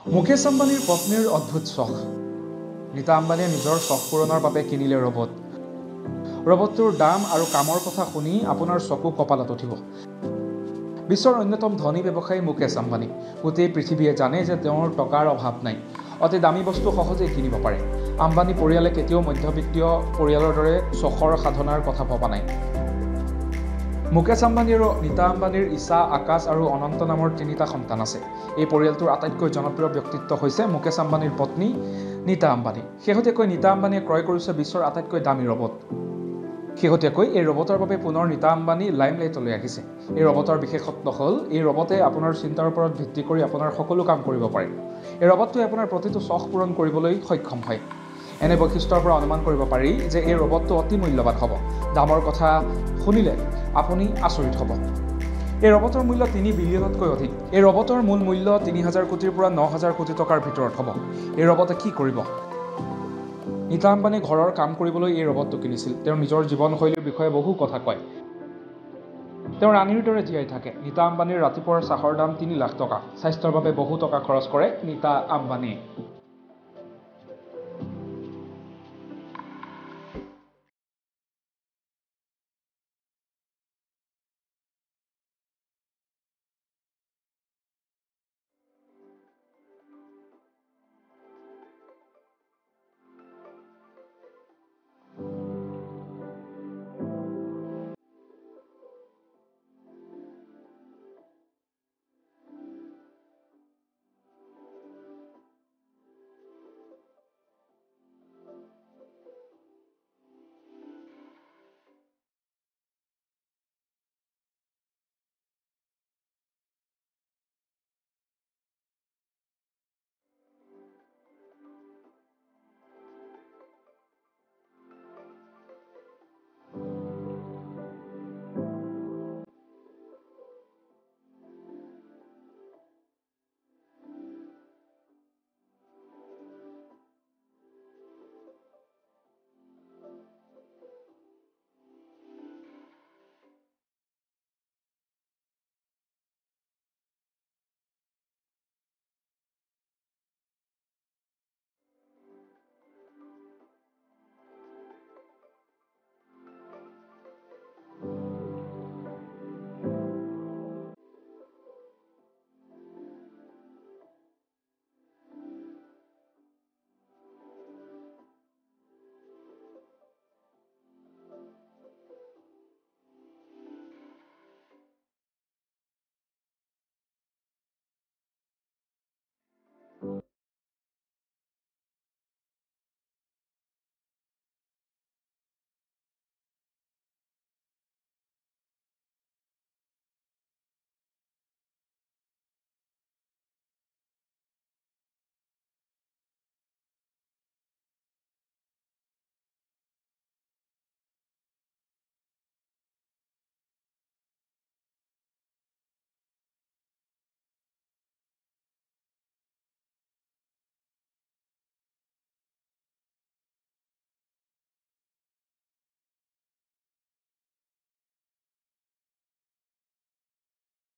মুকেশ আম্বানীৰ পত্নীৰ অদ্ভুত চখ। নীতা আম্বানীয়ে নিজৰ চখ পূৰণৰ বাবে কিনিলে ৰবট। ৰবটটোৰ দাম আৰু কামৰ কথা শুনি আপোনাৰ চকু কপালত উঠিব। বিশ্বৰ অন্যতম ধনী ব্যৱসায়ী মুকেশ আম্বানী। গোটেই পৃথিৱীয়ে জানে যে তেওঁৰ টকাৰ অভাৱ নাই, অতি দামী বস্তু সহজেই কিনিব পাৰে। আম্বানী পৰিয়ালে কেতিয়াও মধ্যবিত্তীয় পৰিয়ালৰ দৰে চখৰ সাধনাৰ কথা ভবা নাই। মুকেশ আম্বানী আৰু নীতা আম্বানীৰ ঈশা, আকাশ আৰু অনন্ত নামৰ 3টা সন্তান আছে। এই পৰিয়ালটোৰ আটাইতকৈ জনপ্ৰিয় ব্যক্তিত্ব হৈছে মুকেশ আম্বানীৰ পত্নী নীতা আম্বানী। শেহতীয়াকৈ নীতা আম্বানীয়ে ক্ৰয় কৰিছে বিশ্বৰ আটাইতকৈ দামী ৰবট। শেহতীয়াকৈ এই ৰবটৰ বাবে পুনৰ নীতা আম্বানী লাইমলাইটলৈ আহিছে। এই ৰবটৰ বিশেষত্ব হ'ল এই ৰবটে আপোনাৰ চিন্তাৰ ওপৰত ভিত্তি কৰি আপোনাৰ সকলো কাম কৰিব পাৰে। এই ৰবটটোৱে আপোনাৰ প্ৰতিটো চখ পূৰণ কৰিবলৈ সক্ষম হয়। এনে বৈশিষ্ট্যৰ পৰা অনুমান কৰিব পাৰি যে এই ৰবটটো অতি মূল্যৱান হ'ব। দামৰ কথা শুনিলে আপুনি আচৰিত হ'ব। এই ৰবটৰ মূল্য 3 বিলিয়নতকৈ অধিক। এই ৰবটৰ মূল মূল্য 3000 কোটিৰ পৰা 9000 কোটি টকাৰ ভিতৰত হ'ব। এই ৰবটে কি কৰিব? নীতা আম্বানী ঘৰৰ কাম কৰিবলৈ এই ৰবটটো কিনিছিল। তেওঁৰ নিজৰ জীৱনশৈলীৰ বিষয়ে বহু কথা কয়। তেওঁ ৰাণীৰ দৰে জীয়াই থাকে। নীতা আম্বানীৰ ৰাতিপুৱাৰ চাহৰ দাম 3 লাখ টকা। স্বাস্থ্যৰ বাবে বহু টকা খৰচ কৰে নীতা আম্বানী।